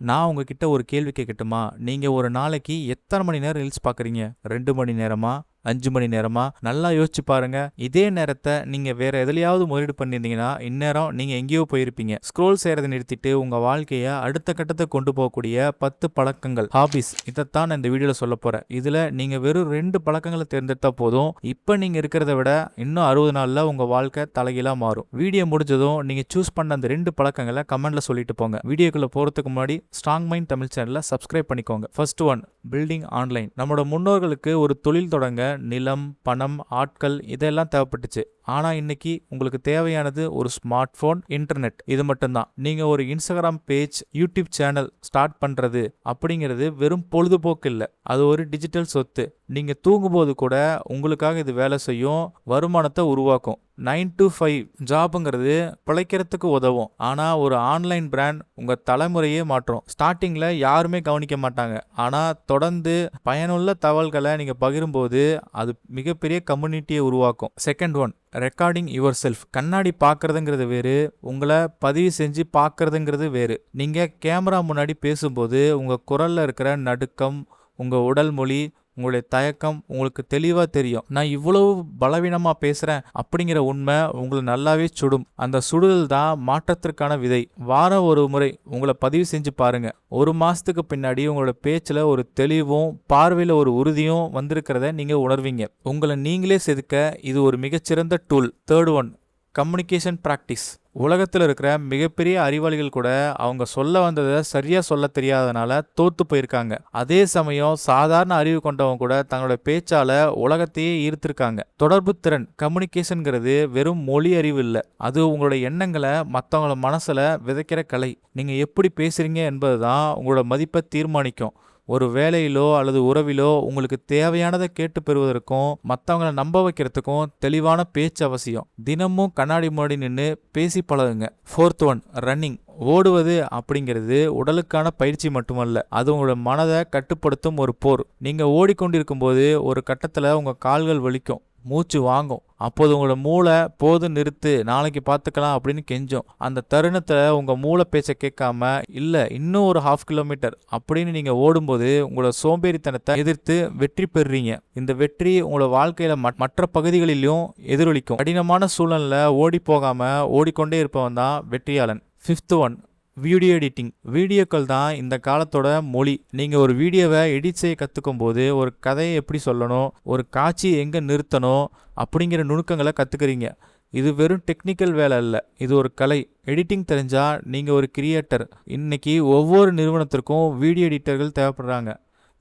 நான் உங்ககிட்ட ஒரு கேள்வி கேட்கட்டுமா? நீங்க ஒரு நாளைக்கு எத்தனை மணி நேரம் ரீல்ஸ் பார்க்குறீங்க? 2 மணி நேரமா? 5 மணி நேரமா? நல்லா யோசிச்சு பாருங்க. இதே நேரத்த நீங்க வேற எதுலயாவது முதலீடு பண்ணியிருந்தீங்கன்னா, இந்நேரம் நீங்க எங்கேயோ போயிருப்பீங்க. ஸ்க்ரோல் செய்றத நிறுத்திட்டு உங்க வாழ்க்கைய அடுத்த கட்டத்துக்கு கொண்டு போகக்கூடிய 10 பழக்கங்கள், ஹாபிஸ் இதத்தான் நான் இந்த வீடியோல சொல்லப் போறேன். இதுல நீங்க வெறும் 2 பழக்கங்கள தேர்ந்தெடுத்தா போதும். இப்ப நீங்க இருக்கிறத விட இன்னும் 60 நாள்ல உங்க வாழ்க்கை தலைகீழா மாறும். வீடியோ முடிஞ்சதும் நீங்க சூஸ் பண்ண அந்த 2 பழக்கங்கள கமெண்ட்ல சொல்லிட்டு போங்க. வீடியோக்குள்ள போறதுக்கு முன்னாடி ஸ்ட்ராங் மைண்ட் தமிழ் சேனலை சப்ஸ்கிரைப் பண்ணிக்கோங்க. First one, building online. நம்மளோட முன்னோர்களுக்கு ஒரு தொழில் தொடங்க நிலம், பணம், ஆட்கள் இதெல்லாம் தேவைப்பட்டுச்சு. ஆனா இன்னைக்கு உங்களுக்கு தேவையானது ஒரு ஸ்மார்ட் போன், இன்டர்நெட். இது மட்டும்தான். நீங்க ஒரு Instagram page, YouTube channel start பண்றது அப்படிங்கிறது வெறும் பொழுதுபோக்கு இல்ல, அது ஒரு டிஜிட்டல் சொத்து. நீங்க தூங்கும்போது கூட உங்களுக்காக இது வேலை செய்யும், வருமானத்தை உருவாக்கும். 9 to 5 ஜாப்ங்கிறது பிழைக்கிறதுக்கு உதவும். ஆனா ஒரு ஆன்லைன் பிராண்ட் உங்க தலைமுறையே மாற்றும். ஸ்டார்டிங்ல யாருமே கவனிக்க மாட்டாங்க. ஆனா தொடர்ந்து பயனுள்ள தகவல்களை நீங்க பகிரும்போது அது மிகப்பெரிய கம்யூனிட்டியை உருவாக்கும். Second one, recording your self. கண்ணாடி பார்க்கறதுங்கிறது வேறு, உங்களை பதிவு செஞ்சு பார்க்கறதுங்கிறது வேறு. நீங்க கேமரா முன்னாடி பேசும்போது உங்க குரல்ல இருக்கிற நடுக்கம், உங்க உடல் மொழி, உங்களுடைய தயக்கம் உங்களுக்கு தெளிவா தெரியும். நான் இவ்வளவு பலவீனமா பேசுறேன் அப்படிங்கிற உண்மை உங்களை நல்லாவே சுடும். அந்த சுடுதல் தான் மாற்றத்திற்கான விதை. வாரம் ஒரு முறை உங்களை பதிவு செஞ்சு பாருங்க. ஒரு மாசத்துக்கு பின்னாடி உங்களோட பேச்சுல ஒரு தெளிவும் பார்வையில ஒரு உறுதியும் வந்திருக்கிறத நீங்க உணர்வீங்க. உங்களை நீங்களே செதுக்க இது ஒரு மிகச்சிறந்த tool. Third one, communication practice. உலகத்தில் இருக்கிற மிகப்பெரிய அறிவாளிகள் கூட அவங்க சொல்ல வந்ததை சரியா சொல்ல தெரியாதனால தோத்து போயிருக்காங்க. அதே சமயம் சாதாரண அறிவு கொண்டவங்க கூட தங்களோட பேச்சால உலகத்தையே ஈர்த்திருக்காங்க. தொடர்பு திறன், கம்யூனிகேஷன்ங்கிறது வெறும் மொழி அறிவு இல்லை, அது உங்களோட எண்ணங்களை மற்றவங்களோட மனசுல விதைக்கிற கலை. நீங்க எப்படி பேசுறீங்க என்பதுதான் உங்களோட மதிப்பை தீர்மானிக்கும். ஒரு வேலையிலோ அல்லது உறவிலோ உங்களுக்கு தேவையானதை கேட்டு பெறுவதற்கும் மற்றவங்களை நம்ப வைக்கிறதுக்கும் தெளிவான பேச்சு அவசியம். தினமும் கண்ணாடி முன்னாடி நின்று பேசி பழகுங்க. Fourth one, running. ஓடுவது அப்படிங்கிறது உடலுக்கான பயிற்சி மட்டுமல்ல, அது உங்களோட மனதை கட்டுப்படுத்தும் ஒரு போர். நீங்க ஓடிக்கொண்டிருக்கும் போது ஒரு கட்டத்துல உங்க கால்கள் வலிக்கும், மூச்சு வாங்கும். அப்போது உங்களோட மூளை போது நிறுத்து, நாளைக்கு பார்த்துக்கலாம் அப்படின்னு கெஞ்சும். அந்த தருணத்துல உங்க மூளை பேச்சை கேட்காம இல்ல இன்னும் ஒரு 1/2 கிலோமீட்டர் அப்படின்னு நீங்க ஓடும்போது உங்களோட சோம்பேறித்தனத்தை எதிர்த்து வெற்றி பெறுறீங்க. இந்த வெற்றி உங்களோட வாழ்க்கையில மற்ற பகுதிகளிலும் எதிரொலிக்கும். கடினமான சூழல்ல ஓடி போகாம ஓடிக்கொண்டே இருப்பவன் தான் வெற்றியாளன். Fifth one, video editing. வீடியோக்கள் தான் இந்த காலத்தோட மொழி. நீங்கள் ஒரு வீடியோவை எடிட் செய்ய கற்றுக்கும் போது ஒரு கதையை எப்படி சொல்லணும், ஒரு காட்சி எங்கே நிறுத்தணும் அப்படிங்கிற நுணுக்கங்களை கற்றுக்குறீங்க. இது வெறும் டெக்னிக்கல் வேலை இல்லை, இது ஒரு கலை. எடிட்டிங் தெரிஞ்சால் நீங்கள் ஒரு கிரியேட்டர். இன்னைக்கு ஒவ்வொரு நிறுவனத்திற்கும் வீடியோ எடிட்டர்கள் தேவைப்படுறாங்க.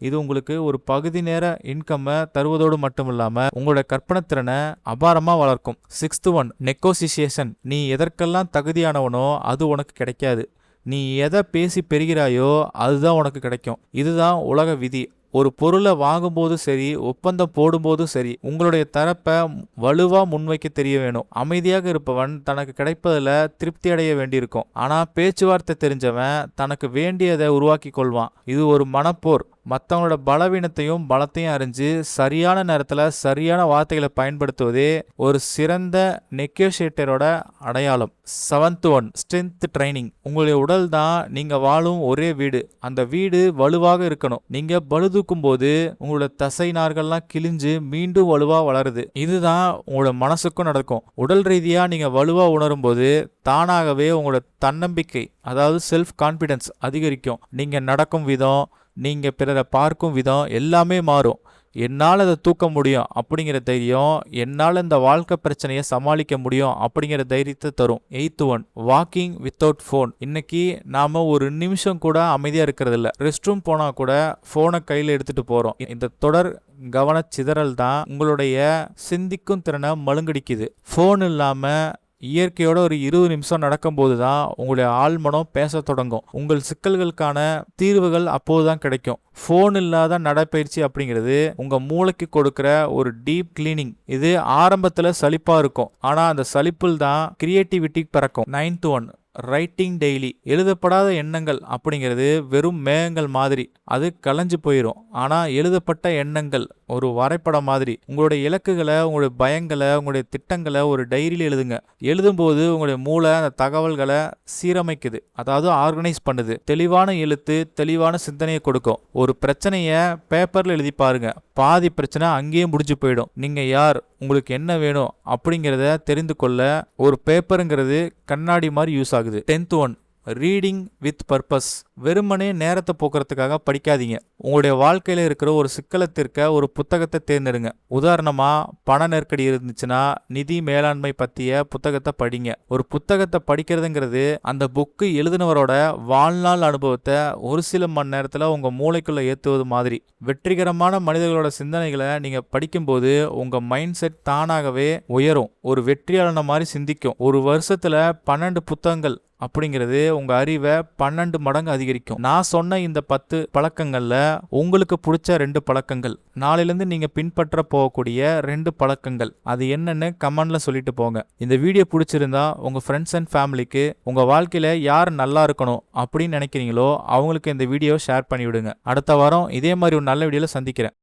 இது உங்களுக்கு ஒரு பகுதி நேர இன்கம்மை தருவதோடு மட்டும் இல்லாமல் உங்களோட கற்பனை திறனை அபாரமாக வளர்க்கும். Sixth one, negotiation. நீ எதற்கெல்லாம் தகுதியானவனோ அது உனக்கு கிடைக்காது, நீ எதை பேசி பெறுகிறாயோ அதுதான் உனக்கு கிடைக்கும். இதுதான் உலக விதி. ஒரு பொருளை வாங்கும்போது சரி, ஒப்பந்தம் போடும்போதும் சரி, உங்களுடைய தரப்பை வலுவா முன்வைக்க தெரிய வேணும். அமைதியாக இருப்பவன் தனக்கு கிடைப்பதில் திருப்தி அடைய வேண்டியிருக்கும். ஆனா பேச்சுவார்த்தை தெரிஞ்சவன் தனக்கு வேண்டியதை உருவாக்கி கொள்வான். இது ஒரு மனப்போர். மற்றவங்களோட பலவீனத்தையும் பலத்தையும் அறிஞ்சு சரியான நேரத்தில் சரியான வார்த்தைகளை பயன்படுத்துவதே ஒரு சிறந்த நெகோசியேட்டரோட அடையாளம். Seventh one, strength training. உங்களுடைய உடல் தான் நீங்கள் வாழும் ஒரே வீடு. அந்த வீடு வலுவாக இருக்கணும். நீங்கள் பளு தூக்கும் போது உங்களோட தசை நார்கள்லாம் கிழிஞ்சு மீண்டும் வலுவாக வளருது. இதுதான் உங்களோட மனசுக்கும் நடக்கும். உடல் ரீதியாக நீங்கள் வலுவாக உணரும் போது தானாகவே உங்களோட தன்னம்பிக்கை, அதாவது செல்ஃப் கான்ஃபிடென்ஸ் அதிகரிக்கும். நீங்கள் நடக்கும் விதம், நீங்கள் பிறரை பார்க்கும் விதம் எல்லாமே மாறும். என்னால் அதை தூக்க முடியும் அப்படிங்கிற தைரியம், என்னால் இந்த வாழ்க்கை பிரச்சனையை சமாளிக்க முடியும் அப்படிங்கிற தைரியத்தை தரும். Eight one, walking without phone. இன்னைக்கு நாம் ஒரு நிமிஷம் கூட அமைதியாக இருக்கிறது இல்லை. ரெஸ்ட் ரூம் போனால் கூட ஃபோனை கையில் எடுத்துகிட்டு போகிறோம். இந்த தொடர் கவன சிதறல் தான் உங்களுடைய சிந்திக்கும் திறனை மழுங்கடிக்குது. ஃபோன் இல்லாமல் இயற்கையோட ஒரு 20 நிமிஷம் நடக்கும்போது தான் உங்களுடைய ஆழ்மனம் பேச தொடங்கும். உங்கள் சிக்கல்களுக்கான தீர்வுகள் அப்போதுதான் கிடைக்கும். ஃபோன் இல்லாத நடைப்பயிற்சி அப்படிங்கிறது உங்க மூளைக்கு கொடுக்கிற ஒரு டீப் கிளீனிங். இது ஆரம்பத்துல சலிப்பா இருக்கும், ஆனா அந்த சலிப்பில் தான் கிரியேட்டிவிட்டி பிறக்கும். 9th one, writing daily. எழுதப்படாத எண்ணங்கள் அப்படிங்கிறது வெறும் மேகங்கள் மாதிரி, அது கலைஞ்சு போயிடும். ஆனால் எழுதப்பட்ட எண்ணங்கள் ஒரு வரைபடம் மாதிரி. உங்களுடைய இலக்குகளை, உங்களுடைய பயங்களை, உங்களுடைய திட்டங்களை ஒரு டைரியில் எழுதுங்க. எழுதும்போது உங்களுடைய மூளை அந்த தகவல்களை சீரமைக்குது, அதாவது ஆர்கனைஸ் பண்ணுது. தெளிவான எழுத்து தெளிவான சிந்தனையை கொடுக்கும். ஒரு பிரச்சனைய பேப்பர்ல எழுதி பாருங்க, பாதி பிரச்சனை அங்கேயே முடிஞ்சு போயிடும். நீங்க யார், உங்களுக்கு என்ன வேணும் அப்படிங்கிறத தெரிந்து கொள்ள ஒரு பேப்பருங்கிறது கண்ணாடி மாதிரி யூஸ் ஆகுது. 10th one, reading with purpose. வெறுமனே நேரத்தை போக்குறதுக்காக படிக்காதீங்க. உங்களுடைய வாழ்க்கையில இருக்கிற ஒரு சிக்கலை தீர்க்க ஒரு புத்தகத்தை தேர்ந்தெடுங்க. உதாரணமா, பண நெருக்கடி இருந்துச்சுன்னா நிதி மேலாண்மை பத்திய புத்தகத்தை படிங்க. ஒரு புத்தகத்தை படிக்கிறதுங்கிறது அந்த புக்கு எழுதினவரோட வாழ்நாள் அனுபவத்தை ஒரு சில மணி நேரத்துல உங்க மூளைக்குள்ள ஏத்துவது மாதிரி. வெற்றிகரமான மனிதர்களோட சிந்தனைகளை நீங்க படிக்கும்போது உங்க மைண்ட் செட் தானாகவே உயரும். ஒரு வெற்றியாளன மாதிரி சிந்திக்கும். ஒரு வருஷத்துல 12 புத்தகங்கள் அப்படிங்கிறது உங்க அறிவை 12 மடங்கு அதிகரிக்கும். நான் சொன்ன இந்த 10 பழக்கங்கள்ல உங்களுக்கு பிடிச்ச 2 பழக்கங்கள், நாளையிலிருந்து நீங்க பின்பற்ற போகக்கூடிய 2 பழக்கங்கள், அது என்னன்னு கமெண்ட்ல சொல்லிட்டு போங்க. இந்த வீடியோ பிடிச்சிருந்தா உங்க ஃப்ரெண்ட்ஸ் அண்ட் ஃபேமிலிக்கு, உங்க வாழ்க்கையில யார் நல்லா இருக்கணும் அப்படின்னு நினைக்கிறீங்களோ அவங்களுக்கு இந்த வீடியோ ஷேர் பண்ணி விடுங்க. அடுத்த வாரம் இதே மாதிரி ஒரு நல்ல வீடியோல சந்திக்கிறேன்.